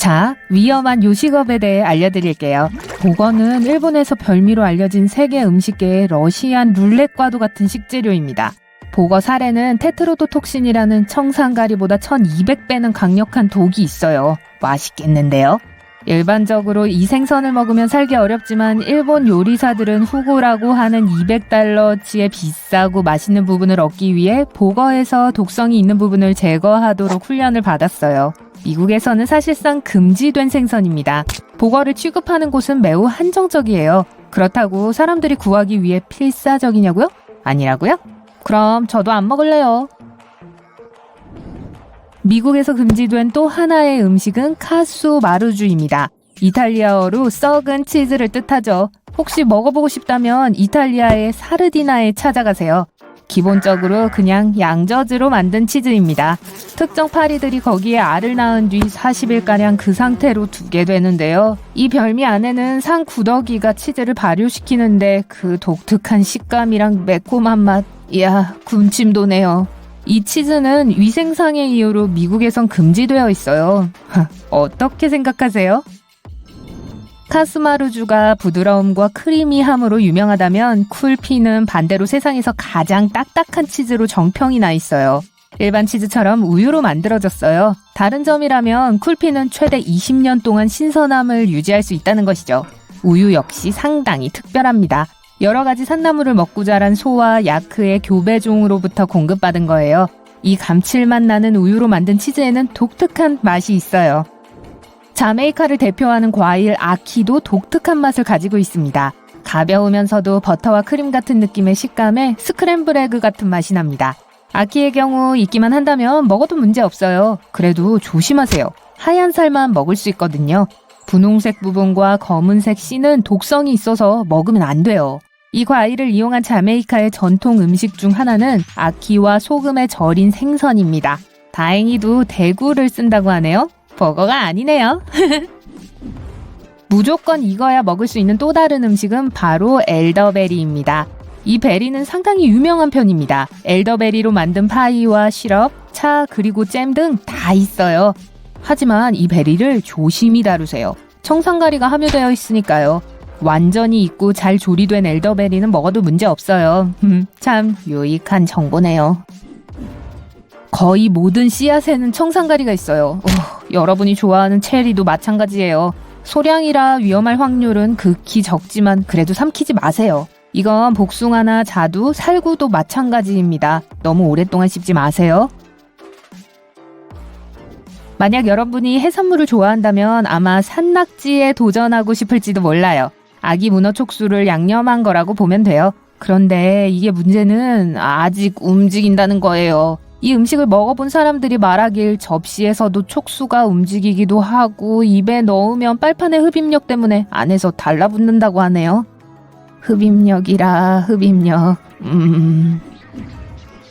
자, 위험한 요식업에 대해 알려드릴게요. 보거는 일본에서 별미로 알려진 세계 음식계의 러시안 룰렛과도 같은 식재료입니다. 보거 살에는 테트로도톡신이라는 청산가리보다 1200배는 강력한 독이 있어요. 맛있겠는데요? 일반적으로 이 생선을 먹으면 살기 어렵지만 일본 요리사들은 후구라고 하는 200달러치의 비싸고 맛있는 부분을 얻기 위해 보거에서 독성이 있는 부분을 제거하도록 훈련을 받았어요. 미국에서는 사실상 금지된 생선입니다. 보거를 취급하는 곳은 매우 한정적이에요. 그렇다고 사람들이 구하기 위해 필사적이냐고요? 아니라고요? 그럼 저도 안 먹을래요. 미국에서 금지된 또 하나의 음식은 카수 마루주입니다. 이탈리아어로 썩은 치즈를 뜻하죠. 혹시 먹어보고 싶다면 이탈리아의 사르디나에 찾아가세요. 기본적으로 그냥 양젖으로 만든 치즈입니다. 특정 파리들이 거기에 알을 낳은 뒤 40일가량 그 상태로 두게 되는데요. 이 별미 안에는 상구더기가 치즈를 발효시키는데 그 독특한 식감이랑 매콤한 맛, 이야, 군침 도네요. 이 치즈는 위생상의 이유로 미국에선 금지되어 있어요. 어떻게 생각하세요? 카스마루주가 부드러움과 크리미함으로 유명하다면 쿨피는 반대로 세상에서 가장 딱딱한 치즈로 정평이 나 있어요. 일반 치즈처럼 우유로 만들어졌어요. 다른 점이라면 쿨피는 최대 20년 동안 신선함을 유지할 수 있다는 것이죠. 우유 역시 상당히 특별합니다. 여러 가지 산나물을 먹고 자란 소와 야크의 교배종으로부터 공급받은 거예요. 이 감칠맛 나는 우유로 만든 치즈에는 독특한 맛이 있어요. 자메이카를 대표하는 과일 아키도 독특한 맛을 가지고 있습니다. 가벼우면서도 버터와 크림 같은 느낌의 식감에 스크램블 에그 같은 맛이 납니다. 아키의 경우 있기만 한다면 먹어도 문제 없어요. 그래도 조심하세요. 하얀 살만 먹을 수 있거든요. 분홍색 부분과 검은색 씨는 독성이 있어서 먹으면 안 돼요. 이 과일을 이용한 자메이카의 전통 음식 중 하나는 아키와 소금에 절인 생선입니다. 다행히도 대구를 쓴다고 하네요. 버거가 아니네요. 무조건 익어야 먹을 수 있는 또 다른 음식은 바로 엘더베리입니다. 이 베리는 상당히 유명한 편입니다. 엘더베리로 만든 파이와 시럽, 차, 그리고 잼 등 다 있어요. 하지만 이 베리를 조심히 다루세요. 청산가리가 함유되어 있으니까요. 완전히 익고 잘 조리된 엘더베리는 먹어도 문제 없어요. 참 유익한 정보네요. 거의 모든 씨앗에는 청산가리가 있어요. 여러분이 좋아하는 체리도 마찬가지예요. 소량이라 위험할 확률은 극히 적지만 그래도 삼키지 마세요. 이건 복숭아나 자두, 살구도 마찬가지입니다. 너무 오랫동안 씹지 마세요. 만약 여러분이 해산물을 좋아한다면 아마 산낙지에 도전하고 싶을지도 몰라요. 아기 문어 촉수를 양념한 거라고 보면 돼요. 그런데 이게 문제는 아직 움직인다는 거예요. 이 음식을 먹어본 사람들이 말하길 접시에서도 촉수가 움직이기도 하고 입에 넣으면 빨판의 흡입력 때문에 안에서 달라붙는다고 하네요. 흡입력이라 흡입력.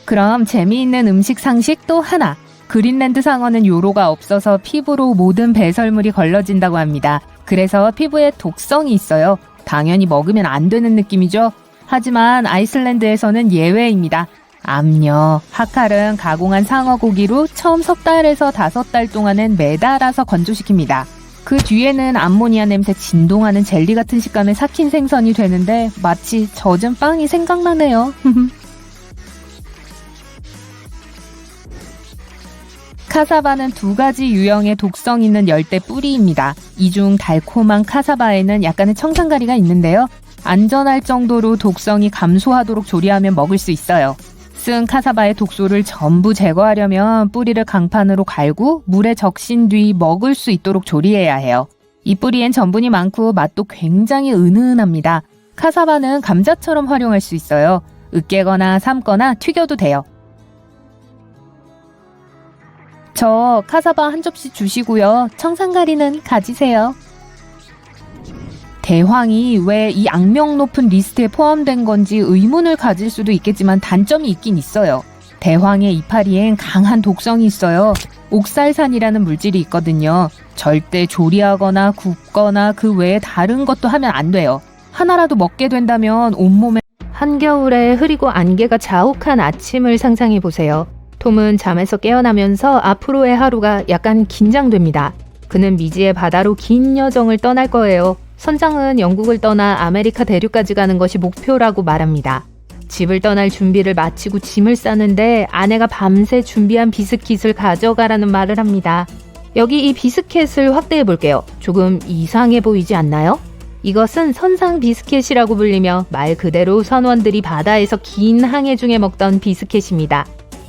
그럼 재미있는 음식 상식 또 하나. 그린랜드 상어는 요로가 없어서 피부로 모든 배설물이 걸러진다고 합니다. 그래서 피부에 독성이 있어요. 당연히 먹으면 안 되는 느낌이죠. 하지만 아이슬란드에서는 예외입니다. 암요, 하칼은 가공한 상어 고기로 처음 3달에서 5달 동안은 매달아서 건조시킵니다. 그 뒤에는 암모니아 냄새 진동하는 젤리 같은 식감의 삭힌 생선이 되는데 마치 젖은 빵이 생각나네요. 카사바는 2가지 유형의 독성 있는 열대 뿌리입니다. 이 중 달콤한 카사바에는 약간의 청산가리가 있는데요. 안전할 정도로 독성이 감소하도록 조리하면 먹을 수 있어요. 쓴 카사바의 독소를 전부 제거하려면 뿌리를 강판으로 갈고 물에 적신 뒤 먹을 수 있도록 조리해야 해요. 이 뿌리엔 전분이 많고 맛도 굉장히 은은합니다. 카사바는 감자처럼 활용할 수 있어요. 으깨거나 삶거나 튀겨도 돼요. 저 카사바 한 접시 주시고요. 청산가리는 가지세요. 대황이 왜 이 악명 높은 리스트에 포함된 건지 의문을 가질 수도 있겠지만 단점이 있긴 있어요. 대황의 이파리엔 강한 독성이 있어요. 옥살산이라는 물질이 있거든요. 절대 조리하거나 굽거나 그 외에 다른 것도 하면 안 돼요. 하나라도 먹게 된다면 온몸에 한겨울에 흐리고 안개가 자욱한 아침을 상상해보세요. 톰은 잠에서 깨어나면서 앞으로의 하루가 약간 긴장됩니다. 그는 미지의 바다로 긴 여정을 떠날 거예요. 선장은 영국을 떠나 아메리카 대륙까지 가는 것이 목표라고 말합니다. 집을 떠날 준비를 마치고 짐을 싸는데 아내가 밤새 준비한 비스킷을 가져가라는 말을 합니다. 여기 이 비스켓을 확대해 볼게요. 조금 이상해 보이지 않나요? 이것은 선상 비스켓이라고 불리며 말 그대로 선원들이 바다에서 긴 항해 중에 먹던 비스켓입니다.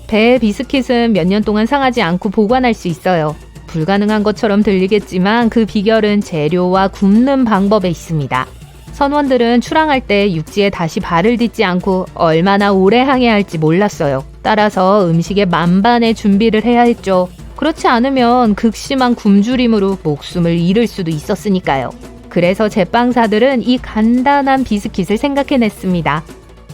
배의 비스킷은 몇 년 동안 상하지 않고 보관할 수 있어요. 불가능한 것처럼 들리겠지만 그 비결은 재료와 굽는 방법에 있습니다. 선원들은 출항할 때 육지에 다시 발을 딛지 않고 얼마나 오래 항해할지 몰랐어요. 따라서 음식의 만반의 준비를 해야 했죠. 그렇지 않으면 극심한 굶주림으로 목숨을 잃을 수도 있었으니까요. 그래서 제빵사들은 이 간단한 비스킷을 생각해냈습니다.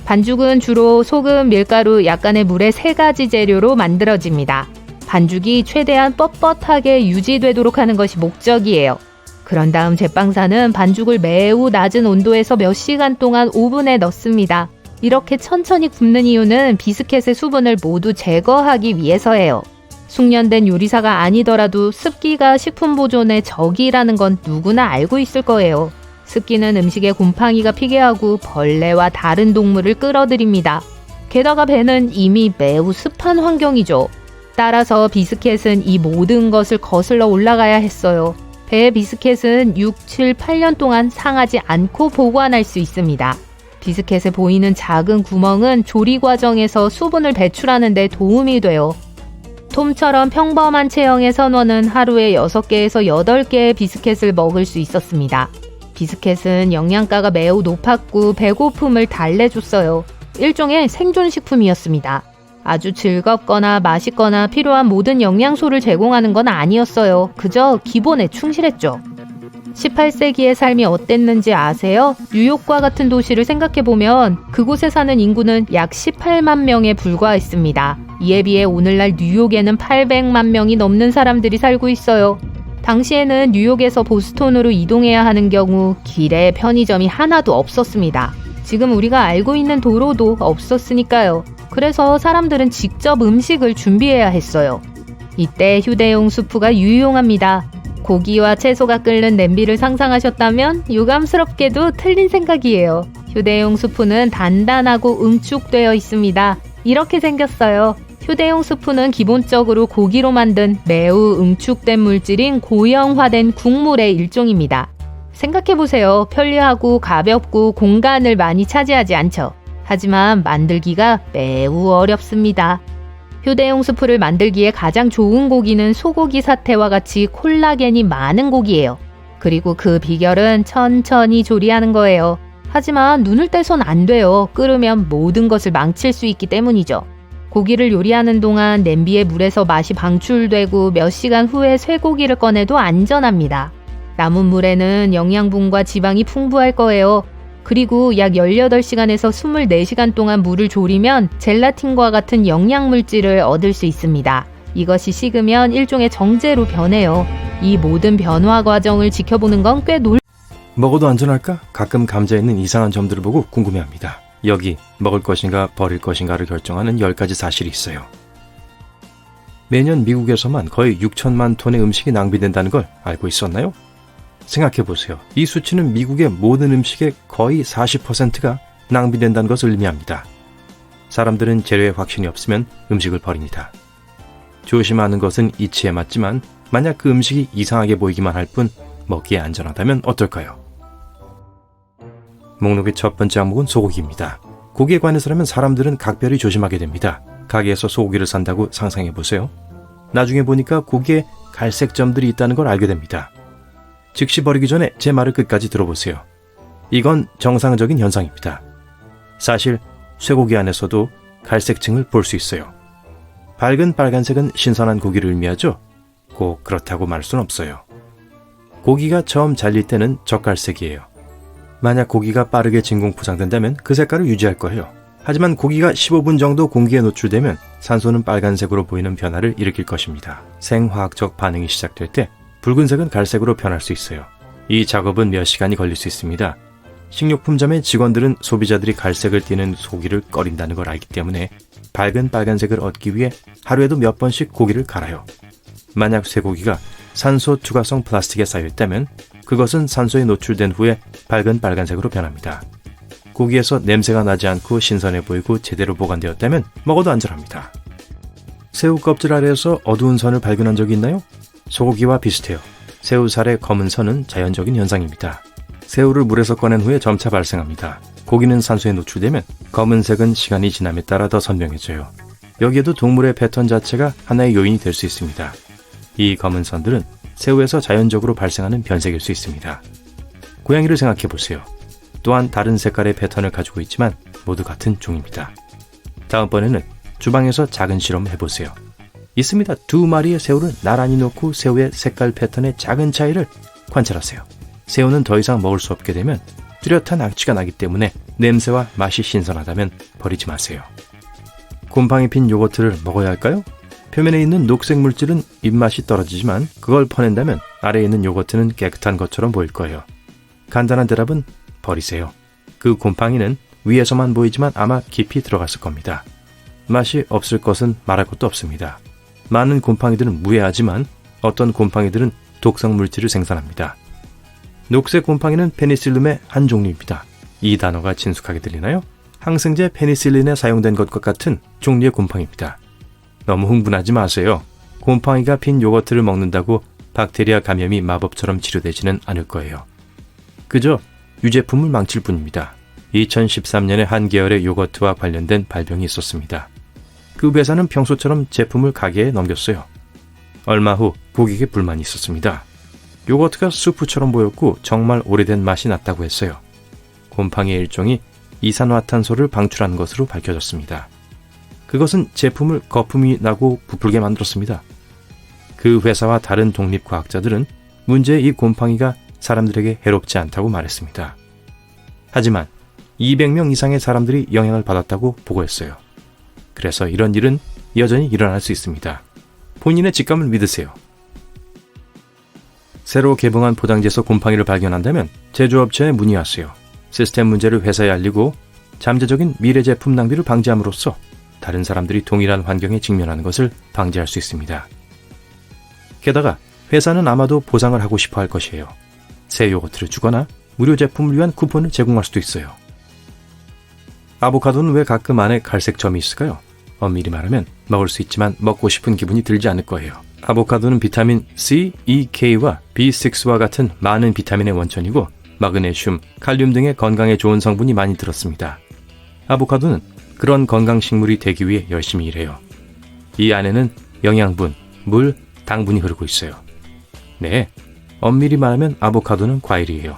반죽은 주로 소금, 밀가루, 약간의 물의 3가지 재료로 만들어집니다. 반죽이 최대한 뻣뻣하게 유지되도록 하는 것이 목적이에요. 그런 다음 제빵사는 반죽을 매우 낮은 온도에서 몇 시간 동안 오븐에 넣습니다. 이렇게 천천히 굽는 이유는 비스켓의 수분을 모두 제거하기 위해서예요. 숙련된 요리사가 아니더라도 습기가 식품 보존의 적이라는 건 누구나 알고 있을 거예요. 습기는 음식에 곰팡이가 피게 하고 벌레와 다른 동물을 끌어들입니다. 게다가 배는 이미 매우 습한 환경이죠. 따라서 비스켓은 이 모든 것을 거슬러 올라가야 했어요. 배의 비스켓은 6, 7, 8년 동안 상하지 않고 보관할 수 있습니다. 비스켓에 보이는 작은 구멍은 조리 과정에서 수분을 배출하는 데 도움이 돼요. 톰처럼 평범한 체형의 선원은 하루에 6개에서 8개의 비스켓을 먹을 수 있었습니다. 비스켓은 영양가가 매우 높았고 배고픔을 달래줬어요. 일종의 생존식품이었습니다. 아주 즐겁거나 맛있거나 필요한 모든 영양소를 제공하는 건 아니었어요. 그저 기본에 충실했죠. 18세기의 삶이 어땠는지 아세요? 뉴욕과 같은 도시를 생각해보면 그곳에 사는 인구는 약 18만 명에 불과했습니다. 이에 비해 오늘날 뉴욕에는 800만 명이 넘는 사람들이 살고 있어요. 당시에는 뉴욕에서 보스턴으로 이동해야 하는 경우 길에 편의점이 하나도 없었습니다. 지금 우리가 알고 있는 도로도 없었으니까요. 그래서 사람들은 직접 음식을 준비해야 했어요. 이때 휴대용 수프가 유용합니다. 고기와 채소가 끓는 냄비를 상상하셨다면 유감스럽게도 틀린 생각이에요. 휴대용 수프는 단단하고 응축되어 있습니다. 이렇게 생겼어요. 휴대용 수프는 기본적으로 고기로 만든 매우 응축된 물질인 고형화된 국물의 일종입니다. 생각해보세요. 편리하고 가볍고 공간을 많이 차지하지 않죠. 하지만 만들기가 매우 어렵습니다. 휴대용 수프를 만들기에 가장 좋은 고기는 소고기 사태와 같이 콜라겐이 많은 고기예요. 그리고 그 비결은 천천히 조리하는 거예요. 하지만 눈을 떼선 안 돼요. 끓으면 모든 것을 망칠 수 있기 때문이죠. 고기를 요리하는 동안 냄비의 물에서 맛이 방출되고 몇 시간 후에 쇠고기를 꺼내도 안전합니다. 남은 물에는 영양분과 지방이 풍부할 거예요. 그리고 약 18시간에서 24시간 동안 물을 졸이면 젤라틴과 같은 영양물질을 얻을 수 있습니다. 이것이 식으면 일종의 정제로 변해요. 이 모든 변화 과정을 지켜보는 건 꽤 먹어도 안전할까? 가끔 감자에 있는 이상한 점들을 보고 궁금해합니다. 여기 먹을 것인가 버릴 것인가를 결정하는 10가지 사실이 있어요. 매년 미국에서만 거의 6천만 톤의 음식이 낭비된다는 걸 알고 있었나요? 생각해보세요. 이 수치는 미국의 모든 음식의 거의 40%가 낭비된다는 것을 의미합니다. 사람들은 재료에 확신이 없으면 음식을 버립니다. 조심하는 것은 이치에 맞지만 만약 그 음식이 이상하게 보이기만 할 뿐 먹기에 안전하다면 어떨까요? 목록의 첫 번째 항목은 소고기입니다. 고기에 관해서라면 사람들은 각별히 조심하게 됩니다. 가게에서 소고기를 산다고 상상해보세요. 나중에 보니까 고기에 갈색 점들이 있다는 걸 알게 됩니다. 즉시 버리기 전에 제 말을 끝까지 들어보세요. 이건 정상적인 현상입니다. 사실 쇠고기 안에서도 갈색층을 볼 수 있어요. 밝은 빨간색은 신선한 고기를 의미하죠. 꼭 그렇다고 말할 순 없어요. 고기가 처음 잘릴 때는 젓갈색이에요. 만약 고기가 빠르게 진공 포장된다면 그 색깔을 유지할 거예요. 하지만 고기가 15분 정도 공기에 노출되면 산소는 빨간색으로 보이는 변화를 일으킬 것입니다. 생화학적 반응이 시작될 때 붉은색은 갈색으로 변할 수 있어요. 이 작업은 몇 시간이 걸릴 수 있습니다. 식료품점의 직원들은 소비자들이 갈색을 띠는 소고기를 꺼린다는 걸 알기 때문에 밝은 빨간색을 얻기 위해 하루에도 몇 번씩 고기를 갈아요. 만약 쇠고기가 산소 투과성 플라스틱에 쌓여있다면 그것은 산소에 노출된 후에 밝은 빨간색으로 변합니다. 고기에서 냄새가 나지 않고 신선해 보이고 제대로 보관되었다면 먹어도 안전합니다. 새우 껍질 아래에서 어두운 선을 발견한 적이 있나요? 소고기와 비슷해요. 새우살의 검은 선은 자연적인 현상입니다. 새우를 물에서 꺼낸 후에 점차 발생합니다. 고기는 산소에 노출되면 검은색은 시간이 지남에 따라 더 선명해져요. 여기에도 동물의 패턴 자체가 하나의 요인이 될 수 있습니다. 이 검은 선들은 새우에서 자연적으로 발생하는 변색일 수 있습니다. 고양이를 생각해 보세요. 또한 다른 색깔의 패턴을 가지고 있지만 모두 같은 종입니다. 다음번에는 주방에서 작은 실험을 해보세요. 있습니다. 2마리의 새우를 나란히 놓고 새우의 색깔 패턴의 작은 차이를 관찰하세요. 새우는 더 이상 먹을 수 없게 되면 뚜렷한 악취가 나기 때문에 냄새와 맛이 신선하다면 버리지 마세요. 곰팡이 핀 요거트를 먹어야 할까요? 표면에 있는 녹색 물질은 입맛이 떨어지지만 그걸 퍼낸다면 아래에 있는 요거트는 깨끗한 것처럼 보일 거예요. 간단한 대답은 버리세요. 그 곰팡이는 위에서만 보이지만 아마 깊이 들어갔을 겁니다. 맛이 없을 것은 말할 것도 없습니다. 많은 곰팡이들은 무해하지만 어떤 곰팡이들은 독성 물질을 생산합니다. 녹색 곰팡이는 페니실름의 한 종류입니다. 이 단어가 친숙하게 들리나요? 항생제 페니실린에 사용된 것과 같은 종류의 곰팡이입니다. 너무 흥분하지 마세요. 곰팡이가 핀 요거트를 먹는다고 박테리아 감염이 마법처럼 치료되지는 않을 거예요. 그저 유제품을 망칠 뿐입니다. 2013년에 한 계열의 요거트와 관련된 발병이 있었습니다. 그 회사는 평소처럼 제품을 가게에 넘겼어요. 얼마 후 고객의 불만이 있었습니다. 요거트가 수프처럼 보였고 정말 오래된 맛이 났다고 했어요. 곰팡이의 일종이 이산화탄소를 방출한 것으로 밝혀졌습니다. 그것은 제품을 거품이 나고 부풀게 만들었습니다. 그 회사와 다른 독립과학자들은 문제의 이 곰팡이가 사람들에게 해롭지 않다고 말했습니다. 하지만 200명 이상의 사람들이 영향을 받았다고 보고했어요. 그래서 이런 일은 여전히 일어날 수 있습니다. 본인의 직감을 믿으세요. 새로 개봉한 포장지에서 곰팡이를 발견한다면 제조업체에 문의하세요. 시스템 문제를 회사에 알리고 잠재적인 미래 제품 낭비를 방지함으로써 다른 사람들이 동일한 환경에 직면하는 것을 방지할 수 있습니다. 게다가 회사는 아마도 보상을 하고 싶어 할 것이에요. 새 요거트를 주거나 무료 제품을 위한 쿠폰을 제공할 수도 있어요. 아보카도는 왜 가끔 안에 갈색 점이 있을까요? 엄밀히 말하면 먹을 수 있지만 먹고 싶은 기분이 들지 않을 거예요. 아보카도는 비타민 C, E, K와 B6와 같은 많은 비타민의 원천이고 마그네슘, 칼륨 등의 건강에 좋은 성분이 많이 들었습니다. 아보카도는 그런 건강식물이 되기 위해 열심히 일해요. 이 안에는 영양분, 물, 당분이 흐르고 있어요. 네, 엄밀히 말하면 아보카도는 과일이에요.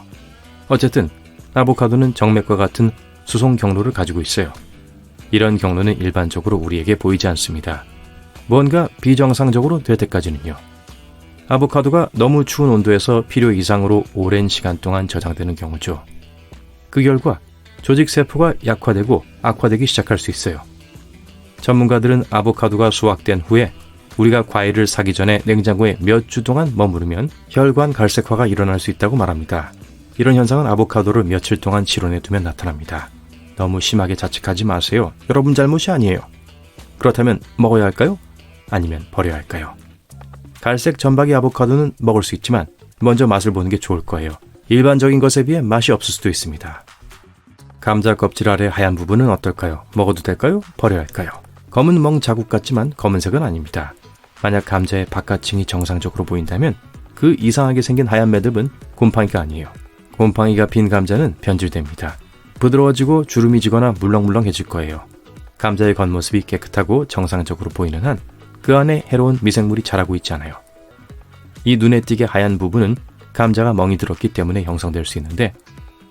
어쨌든 아보카도는 정맥과 같은 수송 경로를 가지고 있어요. 이런 경로는 일반적으로 우리에게 보이지 않습니다. 뭔가 비정상적으로 될 때까지는요. 아보카도가 너무 추운 온도에서 필요 이상으로 오랜 시간 동안 저장되는 경우죠. 그 결과 조직세포가 약화되고 악화되기 시작할 수 있어요. 전문가들은 아보카도가 수확된 후에 우리가 과일을 사기 전에 냉장고에 몇 주 동안 머무르면 혈관 갈색화가 일어날 수 있다고 말합니다. 이런 현상은 아보카도를 며칠 동안 실온에 두면 나타납니다. 너무 심하게 자책하지 마세요. 여러분 잘못이 아니에요. 그렇다면 먹어야 할까요? 아니면 버려야 할까요? 갈색 점박이 아보카도는 먹을 수 있지만 먼저 맛을 보는 게 좋을 거예요. 일반적인 것에 비해 맛이 없을 수도 있습니다. 감자 껍질 아래 하얀 부분은 어떨까요? 먹어도 될까요? 버려야 할까요? 검은 멍 자국 같지만 검은색은 아닙니다. 만약 감자의 바깥층이 정상적으로 보인다면 그 이상하게 생긴 하얀 매듭은 곰팡이가 아니에요. 곰팡이가 핀 감자는 변질됩니다. 부드러워지고 주름이 지거나 물렁물렁해질 거예요. 감자의 겉모습이 깨끗하고 정상적으로 보이는 한 그 안에 해로운 미생물이 자라고 있지 않아요. 이 눈에 띄게 하얀 부분은 감자가 멍이 들었기 때문에 형성될 수 있는데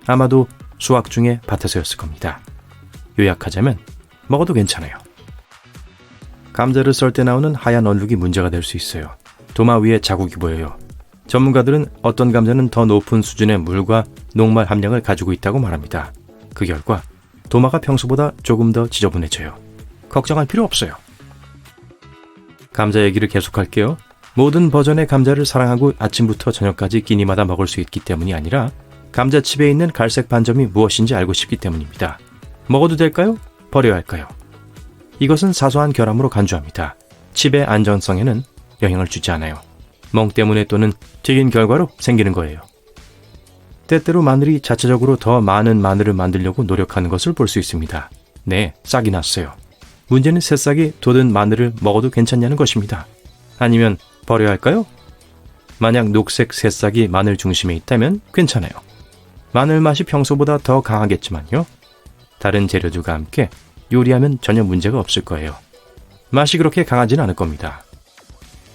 아마도 수확 중에 밭에서였을 겁니다. 요약하자면 먹어도 괜찮아요. 감자를 썰 때 나오는 하얀 얼룩이 문제가 될 수 있어요. 도마 위에 자국이 보여요. 전문가들은 어떤 감자는 더 높은 수준의 물과 녹말 함량을 가지고 있다고 말합니다. 그 결과 도마가 평소보다 조금 더 지저분해져요. 걱정할 필요 없어요. 감자 얘기를 계속할게요. 모든 버전의 감자를 사랑하고 아침부터 저녁까지 끼니마다 먹을 수 있기 때문이 아니라 감자칩에 있는 갈색 반점이 무엇인지 알고 싶기 때문입니다. 먹어도 될까요? 버려야 할까요? 이것은 사소한 결함으로 간주합니다. 칩의 안전성에는 영향을 주지 않아요. 멍 때문에 또는 튀긴 결과로 생기는 거예요. 때때로 마늘이 자체적으로 더 많은 마늘을 만들려고 노력하는 것을 볼 수 있습니다. 네, 싹이 났어요. 문제는 새싹이 돋은 마늘을 먹어도 괜찮냐는 것입니다. 아니면 버려야 할까요? 만약 녹색 새싹이 마늘 중심에 있다면 괜찮아요. 마늘 맛이 평소보다 더 강하겠지만요. 다른 재료들과 함께 요리하면 전혀 문제가 없을 거예요. 맛이 그렇게 강하진 않을 겁니다.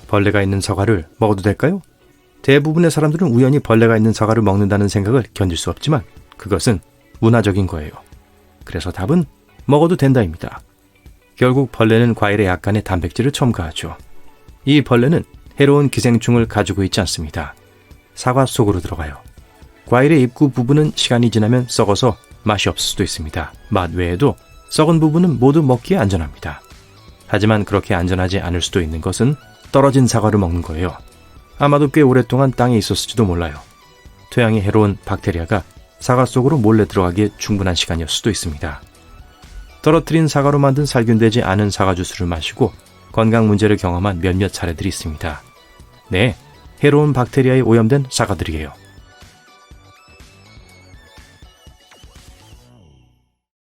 벌레가 있는 사과를 먹어도 될까요? 대부분의 사람들은 우연히 벌레가 있는 사과를 먹는다는 생각을 견딜 수 없지만 그것은 문화적인 거예요. 그래서 답은 먹어도 된다입니다. 결국 벌레는 과일에 약간의 단백질을 첨가하죠. 이 벌레는 해로운 기생충을 가지고 있지 않습니다. 사과 속으로 들어가요. 과일의 입구 부분은 시간이 지나면 썩어서 맛이 없을 수도 있습니다. 맛 외에도 썩은 부분은 모두 먹기에 안전합니다. 하지만 그렇게 안전하지 않을 수도 있는 것은 떨어진 사과를 먹는 거예요. 아마도 꽤 오랫동안 땅에 있었을지도 몰라요. 토양에 해로운 박테리아가 사과 속으로 몰래 들어가기에 충분한 시간이었을 수도 있습니다. 떨어뜨린 사과로 만든 살균되지 않은 사과 주스를 마시고 건강 문제를 경험한 몇몇 사례들이 있습니다. 네, 해로운 박테리아에 오염된 사과들이에요.